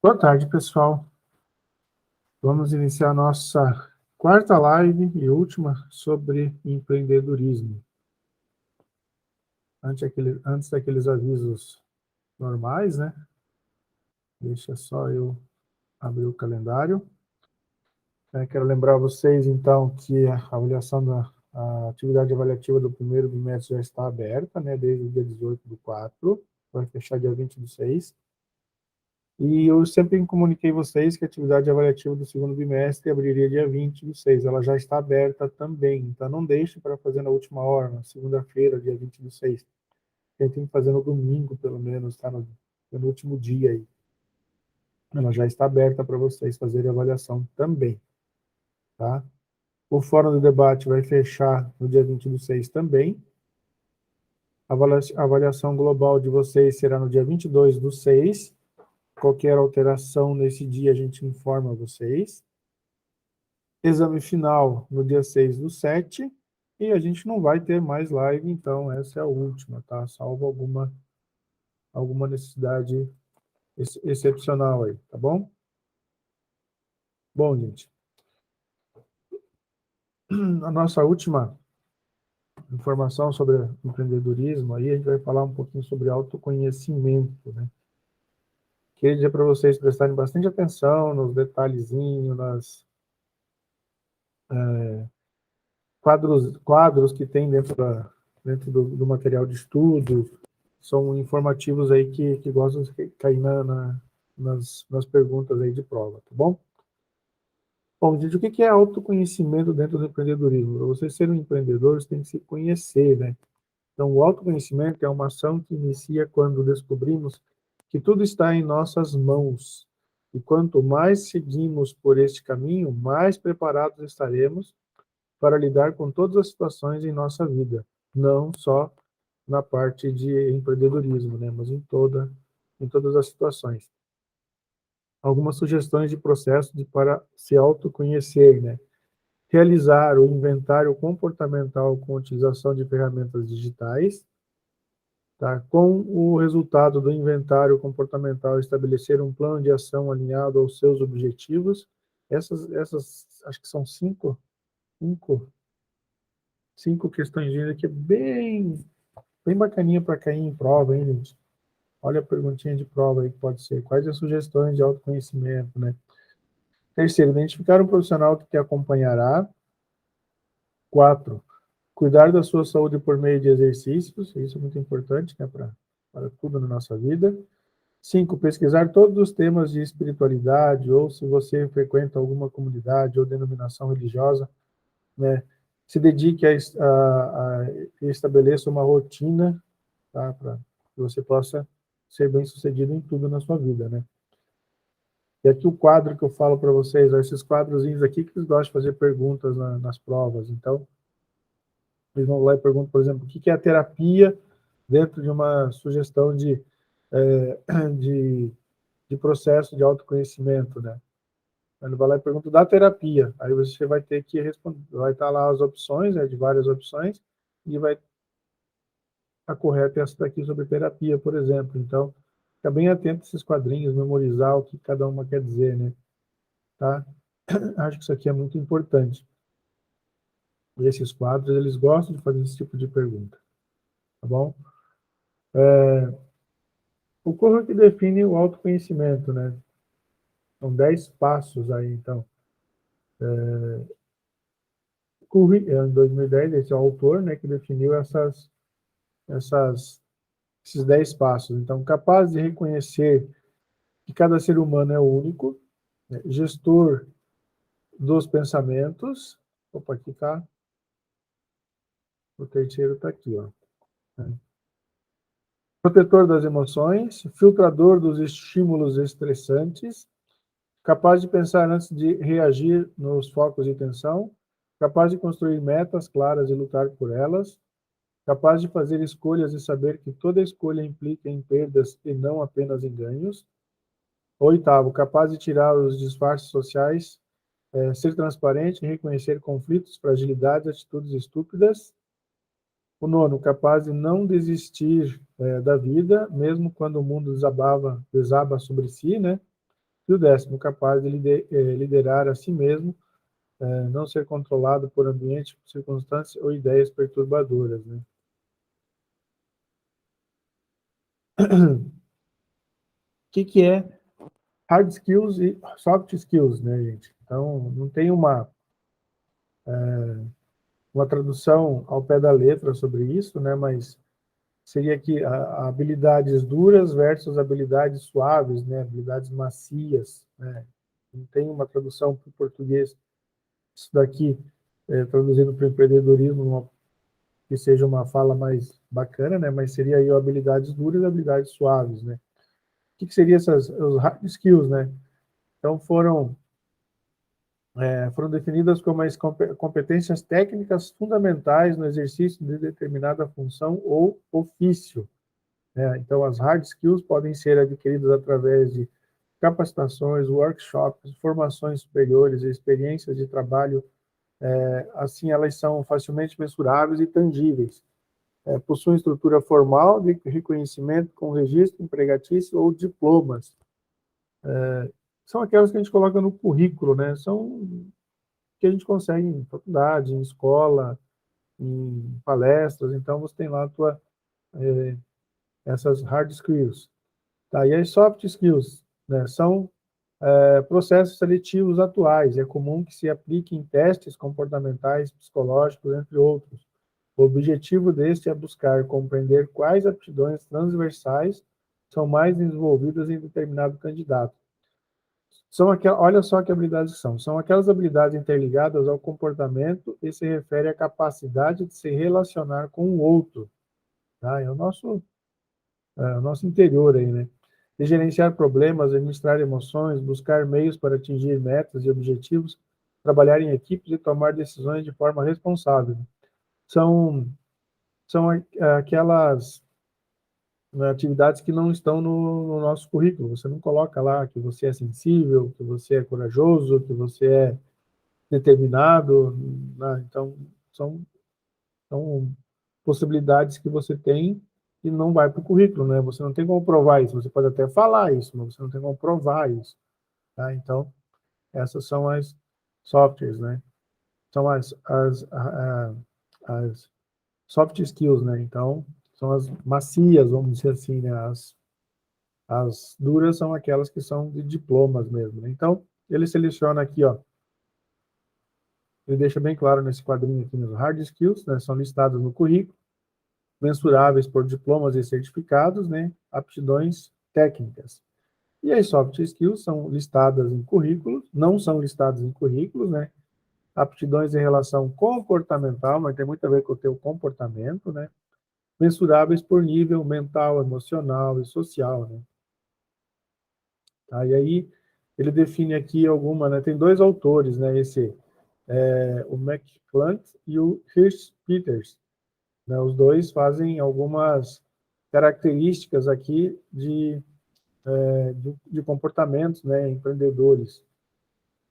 Boa tarde, pessoal. Vamos iniciar nossa quarta live e última sobre empreendedorismo. Antes daqueles avisos normais, né? Deixa só eu abrir o calendário. Quero lembrar vocês, então, que a atividade avaliativa do primeiro bimestre já está aberta, né? Desde o dia 18/4, vai fechar dia 20/6. E eu sempre comuniquei vocês que a atividade avaliativa do segundo bimestre abriria dia 20/6. Ela já está aberta também, então não deixe para fazer na última hora, na segunda-feira, dia 20/6. Tem que fazer no domingo, pelo menos, tá? No último dia aí. Ela já está aberta para vocês fazerem avaliação também, tá? O fórum do debate vai fechar no dia 20/6 também. A avaliação global de vocês será no dia 22/6. Qualquer alteração nesse dia a gente informa vocês. Exame final no dia 6/7, e a gente não vai ter mais live, então essa é a última, tá? Salvo alguma necessidade excepcional aí, tá bom? Bom, gente, a nossa última informação sobre empreendedorismo, aí a gente vai falar um pouquinho sobre autoconhecimento, né? Queria dizer para vocês prestarem bastante atenção nos detalhezinhos, quadros que tem dentro do material de estudo. São informativos aí que gostam de cair nas perguntas aí de prova, tá bom? Bom, gente, o que é autoconhecimento dentro do empreendedorismo? Para você ser um empreendedor, você tem que se conhecer, né? Então, o autoconhecimento é uma ação que inicia quando descobrimos que tudo está em nossas mãos. E quanto mais seguimos por este caminho, mais preparados estaremos para lidar com todas as situações em nossa vida, não só na parte de empreendedorismo, né, mas em todas as situações. Algumas sugestões de processo para se autoconhecer, né? Realizar o inventário comportamental com utilização de ferramentas digitais, tá? Com o resultado do inventário comportamental, estabelecer um plano de ação alinhado aos seus objetivos. Essas acho que são cinco questões aqui, bem bacaninha para cair em prova, hein, gente? Olha a perguntinha de prova aí que pode ser. Quais as sugestões de autoconhecimento, né? Terceiro, identificar um profissional que te acompanhará. 4, cuidar da sua saúde por meio de exercícios. Isso é muito importante, né, para tudo na nossa vida. 5, pesquisar todos os temas de espiritualidade, ou se você frequenta alguma comunidade ou denominação religiosa, né, se dedique a estabeleça uma rotina, tá, para que você possa ser bem-sucedido em tudo na sua vida, né? E aqui o quadro que eu falo para vocês, esses quadrozinhos aqui que eles gostam de fazer perguntas nas provas. Então, eles vão lá e perguntam, por exemplo, o que é a terapia dentro de uma sugestão de processo de autoconhecimento, né? Ele vai lá e pergunta da terapia. Aí você vai ter que responder, vai estar lá as opções, né, de várias opções, e vai a correta essa daqui sobre terapia, por exemplo. Então, fica bem atento a esses quadrinhos, memorizar o que cada uma quer dizer, né? Tá? Acho que isso aqui é muito importante. E esses quadros, eles gostam de fazer esse tipo de pergunta. Tá bom? O como que define o autoconhecimento, né? São 10 passos aí, então. Em 2010, esse é o autor, né, que definiu esses 10 passos. Então, capaz de reconhecer que cada ser humano é único, né? Gestor dos pensamentos. Opa, aqui tá. O terceiro está aqui, ó. Protetor das emoções, filtrador dos estímulos estressantes, capaz de pensar antes de reagir nos focos de tensão, capaz de construir metas claras e lutar por elas, capaz de fazer escolhas e saber que toda escolha implica em perdas e não apenas em ganhos. Oitavo, capaz de tirar os disfarces sociais, ser transparente, reconhecer conflitos, fragilidades, atitudes estúpidas. O nono, capaz de não desistir da vida, mesmo quando o mundo desaba sobre si, né? E o 10º, capaz de liderar a si mesmo, não ser controlado por ambiente, circunstâncias ou ideias perturbadoras, né? O que é hard skills e soft skills, né, gente? Então, não tem uma tradução ao pé da letra sobre isso, né, mas seria que habilidades duras versus habilidades suaves, né, habilidades macias, né? Não tem uma tradução para o português. Isso daqui, traduzindo para o empreendedorismo, que seja uma fala mais bacana, né, mas seria aí habilidades duras e habilidades suaves, né? O que seriam os hard skills, né? Então, foram definidas como as competências técnicas fundamentais no exercício de determinada função ou ofício, né? Então, as hard skills podem ser adquiridas através de capacitações, workshops, formações superiores, experiências de trabalho. Assim, elas são facilmente mensuráveis e tangíveis. Possuem estrutura formal de reconhecimento com registro empregatício ou diplomas. São aquelas que a gente coloca no currículo, né? São que a gente consegue em faculdade, em escola, em palestras. Então, você tem lá essas hard skills. Tá? E as soft skills, né? São processos seletivos atuais. É comum que se aplique em testes comportamentais, psicológicos, entre outros. O objetivo deste é buscar compreender quais aptidões transversais são mais desenvolvidas em determinado candidato. Olha só que habilidades são aquelas habilidades interligadas ao comportamento e se refere à capacidade de se relacionar com o outro, tá? É o nosso interior aí, né? De gerenciar problemas, administrar emoções, buscar meios para atingir metas e objetivos, trabalhar em equipes e tomar decisões de forma responsável. São, são aquelas, né, atividades que não estão no nosso currículo. Você não coloca lá que você é sensível, que você é corajoso, que você é determinado, né? Então, são possibilidades que você tem e não vai para o currículo, né? Você não tem como provar isso. Você pode até falar isso, mas você não tem como provar isso, tá? Então, essas são as softwares, né? São as soft skills, né? Então, são as macias, vamos dizer assim, né? As duras são aquelas que são de diplomas mesmo, né? Então, ele seleciona aqui, ó, ele deixa bem claro nesse quadrinho aqui nos hard skills, né? São listados no currículo, mensuráveis por diplomas e certificados, né? Aptidões técnicas. E as soft skills são listadas em currículos, não são listadas em currículos, né? Aptidões em relação comportamental, mas tem muito a ver com o teu comportamento, né? Mensuráveis por nível mental, emocional e social, né? Tá? E aí ele define aqui alguma, né? Tem dois autores, né? O McClelland e o Hirsch-Peters, né? Os dois fazem algumas características aqui de comportamentos, né? Empreendedores.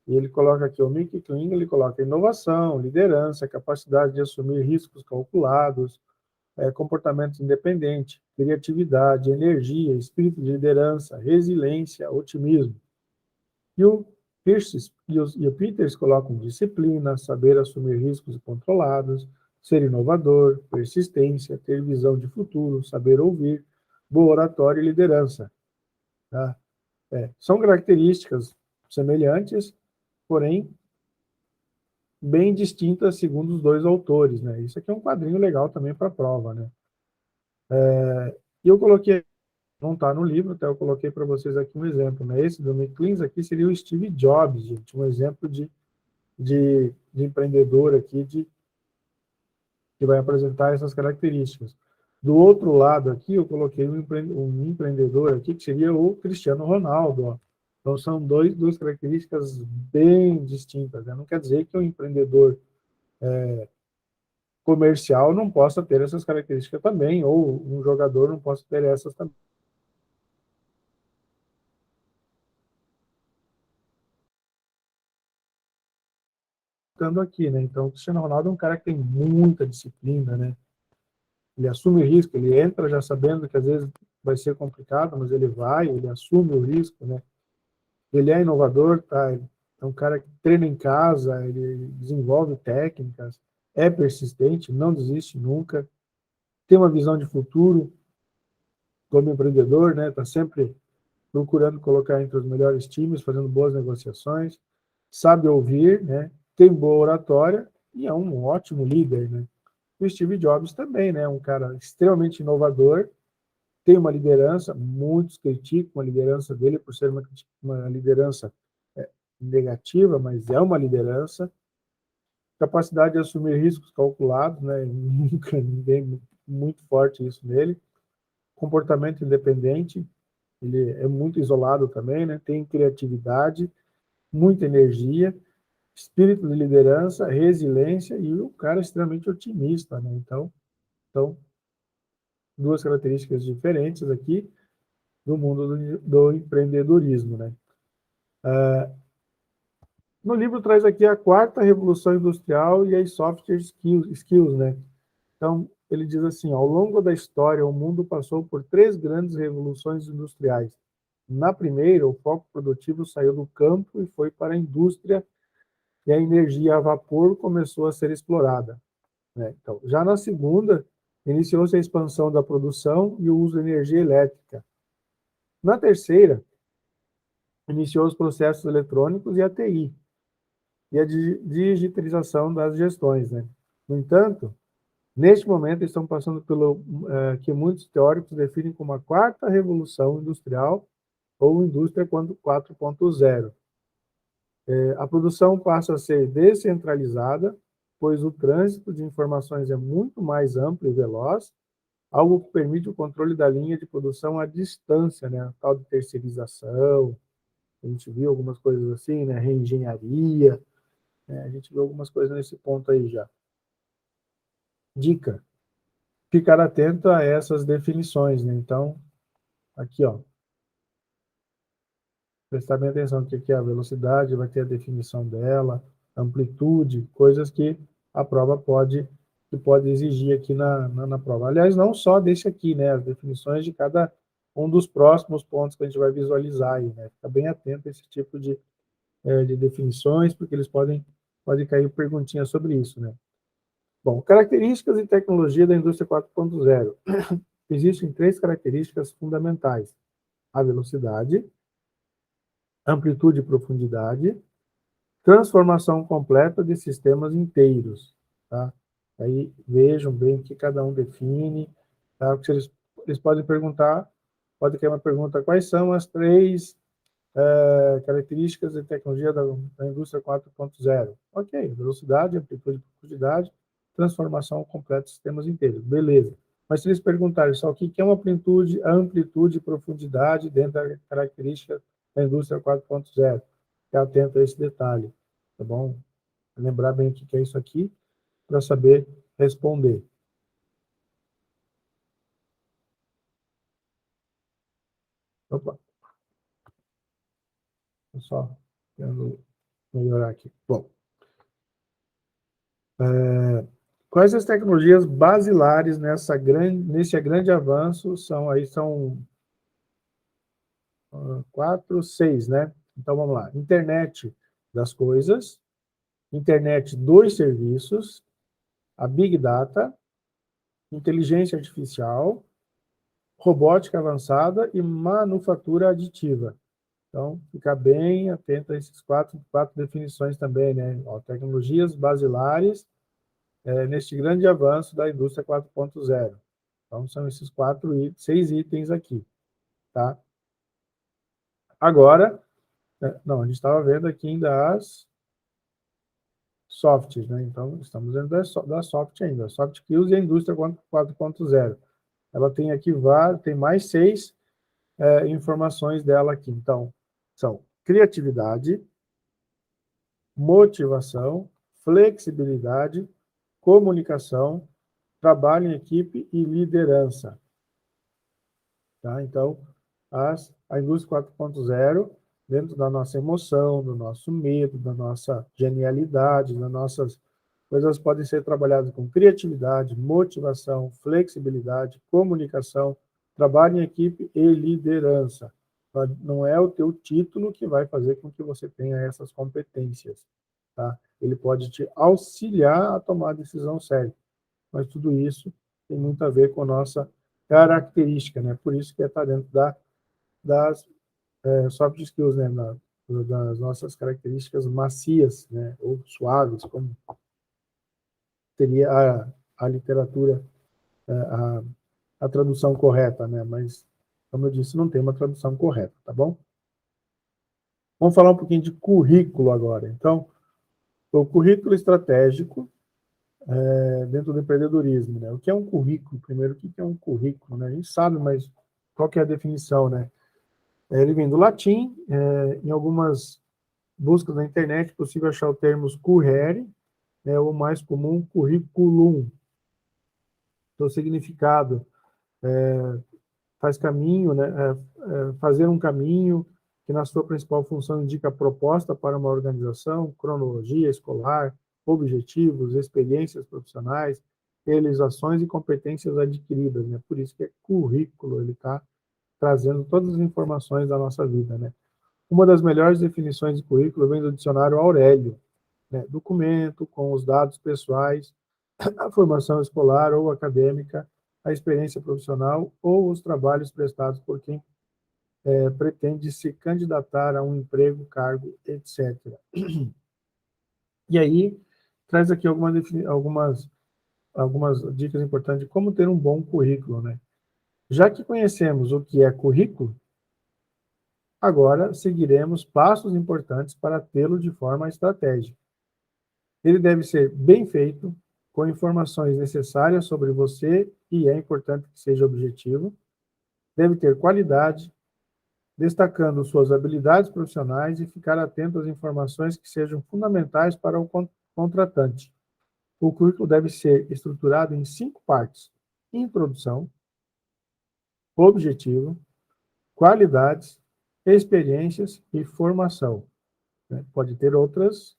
E ele coloca aqui, o Mick Kling, ele coloca inovação, liderança, capacidade de assumir riscos calculados, comportamento independente, criatividade, energia, espírito de liderança, resiliência, otimismo. E o Pierce e o Peters colocam disciplina, saber assumir riscos controlados, ser inovador, persistência, ter visão de futuro, saber ouvir, boa oratória e liderança. Tá? São características semelhantes, porém bem distintas segundo os dois autores, né? Isso aqui é um quadrinho legal também para a prova, né? E eu coloquei, não está no livro, até eu coloquei para vocês aqui um exemplo, né? Esse do McLean aqui seria o Steve Jobs, gente, um exemplo de empreendedor aqui que vai apresentar essas características. Do outro lado aqui, eu coloquei um empreendedor aqui, que seria o Cristiano Ronaldo, ó. Então, são duas características bem distintas, né? Não quer dizer que o empreendedor comercial não possa ter essas características também, ou um jogador não possa ter essas também. Aqui, né? Então, o Cristiano Ronaldo é um cara que tem muita disciplina, né? Ele assume o risco, ele entra já sabendo que às vezes vai ser complicado, mas ele assume o risco, né? Ele é inovador, tá? É um cara que treina em casa, ele desenvolve técnicas, é persistente, não desiste nunca, tem uma visão de futuro como empreendedor, né? Está sempre procurando colocar entre os melhores times, fazendo boas negociações, sabe ouvir, né? Tem boa oratória e é um ótimo líder, né? O Steve Jobs também, né? Um cara extremamente inovador, tem uma liderança, muitos criticam a liderança dele por ser uma liderança negativa, mas é uma liderança. Capacidade de assumir riscos calculados, né? Nunca ninguém muito forte isso nele. Comportamento independente, ele é muito isolado também, né? Tem criatividade, muita energia, espírito de liderança, resiliência e o cara é extremamente otimista, né? Então, duas características diferentes aqui do mundo do empreendedorismo, né? No livro traz aqui a quarta revolução industrial e as soft skills, né? Então, ele diz assim, ao longo da história, o mundo passou por 3 grandes revoluções industriais. Na primeira, o foco produtivo saiu do campo e foi para a indústria, e a energia a vapor começou a ser explorada, né? Então, já na segunda, iniciou-se a expansão da produção e o uso de energia elétrica. Na terceira, iniciou os processos eletrônicos e a TI, e a digitalização das gestões, né? No entanto, neste momento, estão passando pelo que muitos teóricos definem como a quarta revolução industrial ou indústria 4.0. A produção passa a ser descentralizada, pois o trânsito de informações é muito mais amplo e veloz, algo que permite o controle da linha de produção à distância, né? A tal de terceirização, a gente viu algumas coisas assim, né? Reengenharia, né? A gente viu algumas coisas nesse ponto aí já. Dica: ficar atento a essas definições, né? Então, aqui, ó, prestar bem atenção no que é a velocidade, vai ter a definição dela, amplitude, coisas que a prova pode exigir aqui na prova. Aliás, não só desse aqui, né? As definições de cada um dos próximos pontos que a gente vai visualizar aí, né? Fica bem atento a esse tipo de definições, porque eles podem cair perguntinhas sobre isso, né? Bom, características e tecnologia da indústria 4.0. Existem 3 características fundamentais: a velocidade, amplitude e profundidade, transformação completa de sistemas inteiros, tá? Aí vejam bem o que cada um define, tá? Porque eles podem perguntar, pode ter uma pergunta: quais são as 3 características e tecnologia da indústria 4.0? Ok, velocidade, amplitude e profundidade, transformação completa de sistemas inteiros, beleza. Mas se eles perguntarem só o que é uma amplitude e profundidade dentro da característica da indústria 4.0, fique atento a esse detalhe, tá bom? Lembrar bem o que é isso aqui, para saber responder. Opa, estou só querendo melhorar aqui. Bom, quais as tecnologias basilares nesse grande avanço? São 4, 6, né? Então, vamos lá. Internet das coisas, internet dos serviços, a Big Data, inteligência artificial, robótica avançada e manufatura aditiva. Então, ficar bem atento a esses quatro definições também, né? Ó, tecnologias basilares neste grande avanço da indústria 4.0. Então, são esses 6 itens aqui, tá? Agora, não, a gente estava vendo aqui ainda as softs, né? Então, estamos dentro da soft ainda, soft skills e a indústria 4.0. Ela tem aqui tem mais 6 informações dela aqui. Então, são criatividade, motivação, flexibilidade, comunicação, trabalho em equipe e liderança. Tá? Então, a indústria 4.0, dentro da nossa emoção, do nosso medo, da nossa genialidade, das nossas coisas, podem ser trabalhadas com criatividade, motivação, flexibilidade, comunicação, trabalho em equipe e liderança. Não é o teu título que vai fazer com que você tenha essas competências, tá? Ele pode te auxiliar a tomar a decisão certa, mas tudo isso tem muito a ver com a nossa característica, né? Por isso que está dentro das soft skills, né? Das nossas características macias, né? Ou suaves, como seria a literatura, a tradução correta, né? Mas, como eu disse, não tem uma tradução correta, tá bom? Vamos falar um pouquinho de currículo agora. Então, o currículo estratégico dentro do empreendedorismo, né? O que é um currículo? Primeiro, o que é um currículo, né? A gente sabe, mas qual que é a definição, né? Ele vem do latim, em algumas buscas na internet é possível achar o termo currere, né, o mais comum, curriculum. Então, o significado faz caminho, né, fazer um caminho que na sua principal função indica a proposta para uma organização, cronologia escolar, objetivos, experiências profissionais, realizações e competências adquiridas, né? Por isso que é currículo, ele está trazendo todas as informações da nossa vida, né? Uma das melhores definições de currículo vem do dicionário Aurélio, né? Documento com os dados pessoais, a formação escolar ou acadêmica, a experiência profissional ou os trabalhos prestados por quem pretende se candidatar a um emprego, cargo, etc. E aí, traz aqui algumas dicas importantes de como ter um bom currículo, né? Já que conhecemos o que é currículo, agora seguiremos passos importantes para tê-lo de forma estratégica. Ele deve ser bem feito, com informações necessárias sobre você e é importante que seja objetivo. Deve ter qualidade, destacando suas habilidades profissionais e ficar atento às informações que sejam fundamentais para o contratante. O currículo deve ser estruturado em 5 partes: introdução, objetivo, qualidades, experiências e formação. Pode ter outras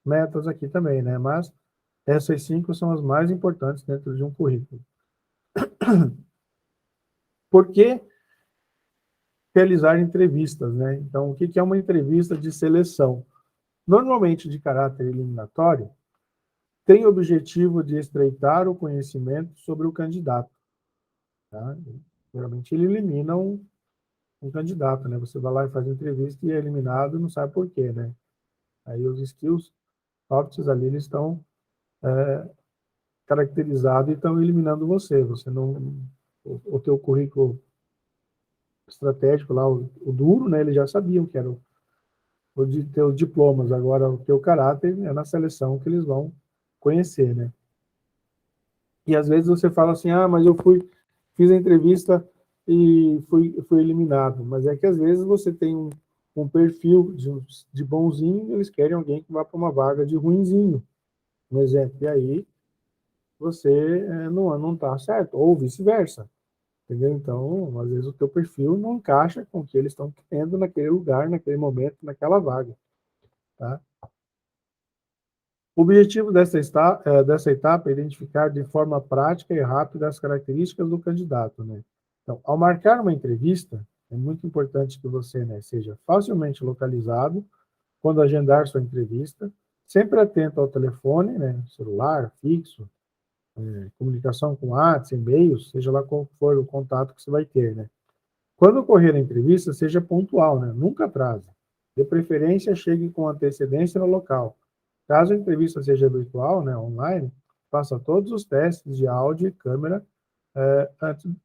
metas aqui também, né? Mas essas 5 são as mais importantes dentro de um currículo. Por que realizar entrevistas, né? Então, o que é uma entrevista de seleção? Normalmente de caráter eliminatório, tem o objetivo de estreitar o conhecimento sobre o candidato. Tá? Geralmente ele elimina um candidato, né? Você vai lá e faz entrevista e é eliminado, não sabe por quê, né? Aí os skills, softs ali, eles estão caracterizados e estão eliminando você. Você não, o teu currículo estratégico lá, o duro, né? Eles já sabiam que era o de teus diplomas. Agora o teu caráter é na seleção que eles vão conhecer, né? E às vezes você fala assim, mas eu fiz a entrevista e fui eliminado. Mas é que às vezes você tem um perfil de bonzinho e eles querem alguém que vá para uma vaga de ruinzinho, um exemplo. E aí você não está certo, ou vice-versa. Entendeu? Então, às vezes o teu perfil não encaixa com o que eles estão querendo naquele lugar, naquele momento, naquela vaga. Tá? O objetivo dessa etapa é identificar de forma prática e rápida as características do candidato, né? Então, ao marcar uma entrevista, é muito importante que você, né, seja facilmente localizado quando agendar sua entrevista, sempre atento ao telefone, né, celular, fixo, comunicação com WhatsApp, e-mails, seja lá qual for o contato que você vai ter, né? Quando ocorrer a entrevista, seja pontual, né? Nunca atrase. De preferência, chegue com antecedência no local. Caso a entrevista seja virtual, né, online, faça todos os testes de áudio e câmera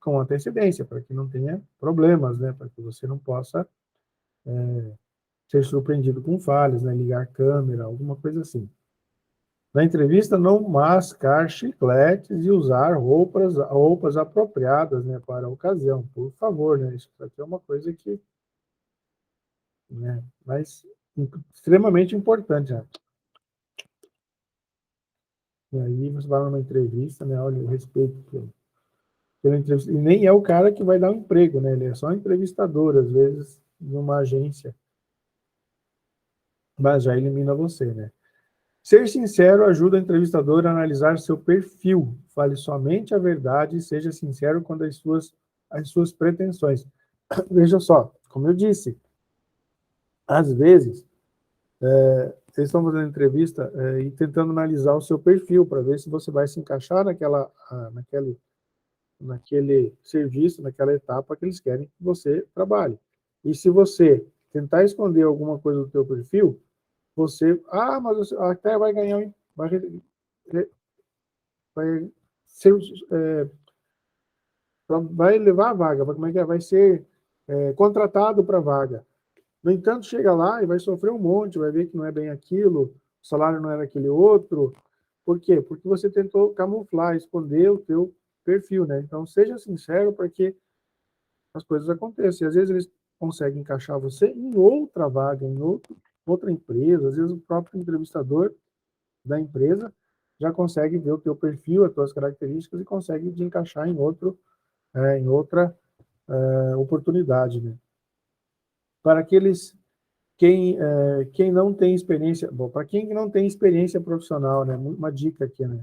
com antecedência, para que não tenha problemas, né, para que você não possa ser surpreendido com falhas, né, ligar câmera, alguma coisa assim. Na entrevista, não mascar chicletes e usar roupas apropriadas, né, para a ocasião, por favor, né, isso aqui é uma coisa que, né, mas extremamente importante, né? E aí você vai numa entrevista, né, olha, o respeito pelo entrevista, e nem é o cara que vai dar um emprego, né, ele é só um entrevistador, às vezes, numa agência, mas já elimina você, né. Ser sincero ajuda o entrevistador a analisar seu perfil. Fale somente a verdade e seja sincero quando as suas pretensões. Veja só, como eu disse, às vezes, vocês estão fazendo entrevista e tentando analisar o seu perfil para ver se você vai se encaixar naquele serviço, naquela etapa que eles querem que você trabalhe. E se você tentar esconder alguma coisa do seu perfil, mas você até vai ganhar, vai ser, vai levar a vaga, como é que é? Vai ser contratado para a vaga. No entanto, chega lá e vai sofrer um monte, vai ver que não é bem aquilo, o salário não era aquele outro. Por quê? Porque você tentou camuflar, esconder o teu perfil, né? Então, seja sincero para que as coisas aconteçam. E às vezes eles conseguem encaixar você em outra vaga, outra empresa, às vezes o próprio entrevistador da empresa já consegue ver o teu perfil, as tuas características e consegue te encaixar em outra oportunidade, né? Para aqueles quem não tem experiência, bom, para quem não tem experiência profissional, né? Uma dica aqui, né?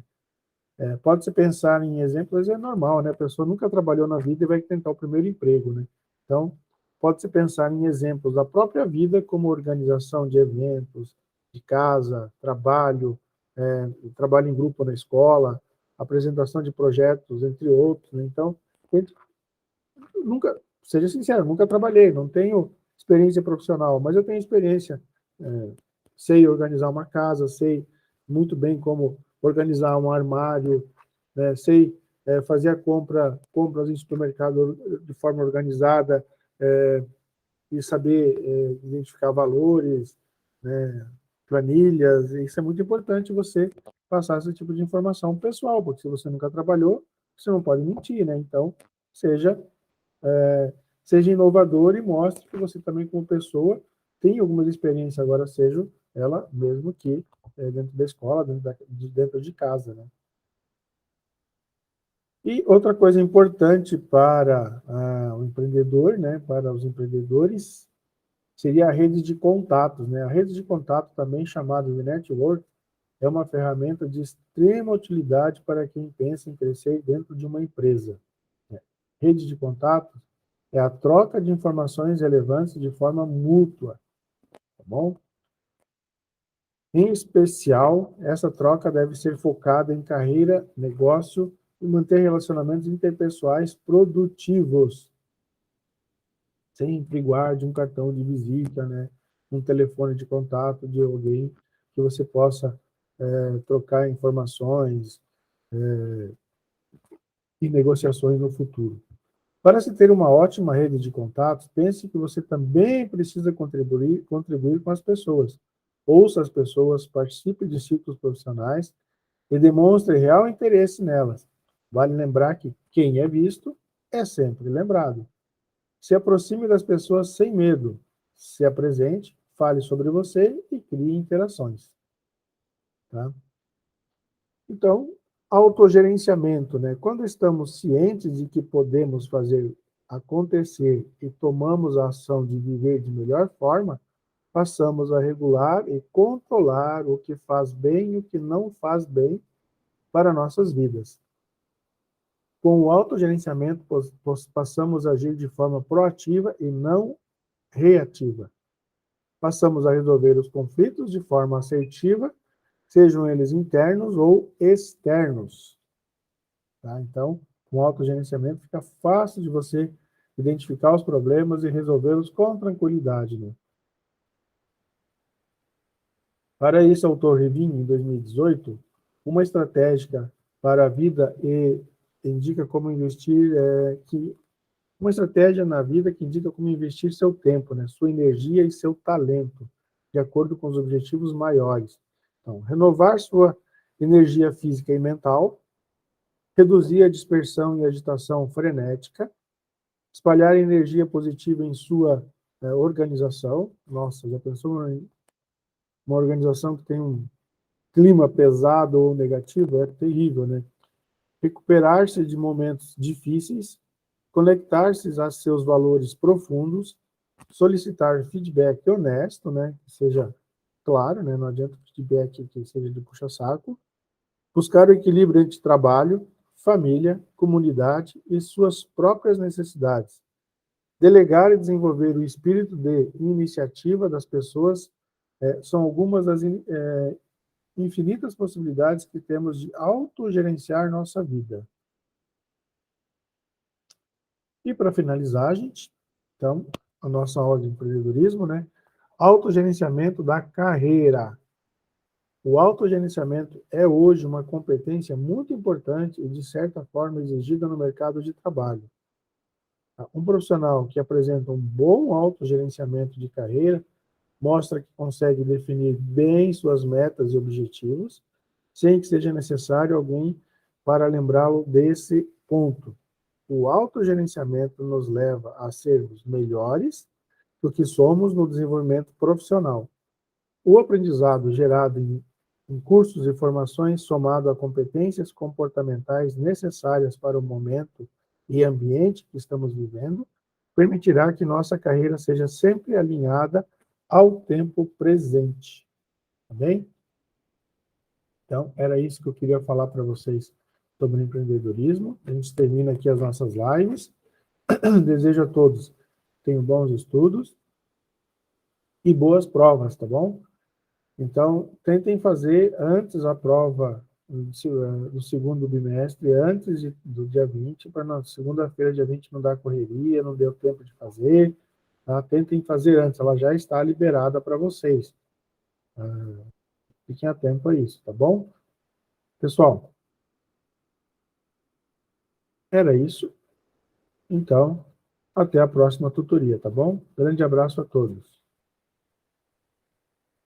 Pode-se pensar em exemplos, é normal, né? A pessoa nunca trabalhou na vida e vai tentar o primeiro emprego, né? Então, pode-se pensar em exemplos da própria vida, como organização de eventos, de casa, trabalho em grupo na escola, apresentação de projetos, entre outros, né? Então, nunca, seja sincero, nunca trabalhei, não tenho experiência profissional, mas eu tenho experiência, é, sei organizar uma casa, sei muito bem como organizar um armário, né? Sei fazer compras em supermercado de forma organizada, e saber identificar valores, né? Planilhas, isso é muito importante você passar esse tipo de informação pessoal, porque se você nunca trabalhou, você não pode mentir, né? Então, seja seja inovador e mostre que você também, como pessoa, tem algumas experiências, agora seja ela mesmo que dentro da escola, dentro de casa, né? E outra coisa importante para o empreendedor, né, para os empreendedores, seria a rede de contatos, né? A rede de contato, também chamada de network, é uma ferramenta de extrema utilidade para quem pensa em crescer dentro de uma empresa. Rede de contatos é a troca de informações relevantes de forma mútua, tá bom? Em especial, essa troca deve ser focada em carreira, negócio e manter relacionamentos interpessoais produtivos. Sempre guarde um cartão de visita, né? Um telefone de contato de alguém que você possa trocar informações e negociações no futuro. Para se ter uma ótima rede de contatos, pense que você também precisa contribuir com as pessoas. Ouça as pessoas, participe de ciclos profissionais e demonstre real interesse nelas. Vale lembrar que quem é visto é sempre lembrado. Se aproxime das pessoas sem medo. Se apresente, fale sobre você e crie interações. Tá? Então, autogerenciamento, né? Quando estamos cientes de que podemos fazer acontecer e tomamos a ação de viver de melhor forma, passamos a regular e controlar o que faz bem e o que não faz bem para nossas vidas. Com o autogerenciamento, passamos a agir de forma proativa e não reativa. Passamos a resolver os conflitos de forma assertiva, sejam eles internos ou externos. Tá? Então, com autogerenciamento fica fácil de você identificar os problemas e resolvê-los com tranquilidade. Né? Para isso, o autor Revin, em 2018, uma estratégia para a vida e indica como investir, uma estratégia na vida que indica como investir seu tempo, né, sua energia e seu talento, de acordo com os objetivos maiores. Então, renovar sua energia física e mental, reduzir a dispersão e agitação frenética, espalhar energia positiva em sua organização. Nossa, já pensou em uma organização que tem um clima pesado ou negativo? É terrível, né? Recuperar-se de momentos difíceis, conectar-se a seus valores profundos, solicitar feedback honesto, né? Que seja claro, né? Não adianta feedback que seja de puxa-saco. Buscar o equilíbrio entre trabalho, família, comunidade e suas próprias necessidades. Delegar e desenvolver o espírito de iniciativa das pessoas são algumas das infinitas possibilidades que temos de autogerenciar nossa vida. E para finalizar, gente, então, a nossa aula de empreendedorismo, né? Autogerenciamento da carreira. O autogerenciamento é hoje uma competência muito importante e, de certa forma, exigida no mercado de trabalho. Um profissional que apresenta um bom autogerenciamento de carreira mostra que consegue definir bem suas metas e objetivos, sem que seja necessário alguém para lembrá-lo desse ponto. O autogerenciamento nos leva a sermos melhores do que somos no desenvolvimento profissional. O aprendizado gerado em cursos e formações, somado a competências comportamentais necessárias para o momento e ambiente que estamos vivendo, permitirá que nossa carreira seja sempre alinhada ao tempo presente. Tá bem? Então, era isso que eu queria falar para vocês sobre empreendedorismo. A gente termina aqui as nossas lives. Desejo a todos que tenham bons estudos e boas provas, tá bom? Então, tentem fazer antes a prova do segundo bimestre, antes do dia 20, para na segunda-feira, dia 20, não dar correria, não deu tempo de fazer. Tá? Tentem fazer antes, ela já está liberada para vocês. Fiquem atentos a isso, tá bom? Pessoal, era isso. Então, até a próxima tutoria, tá bom? Grande abraço a todos.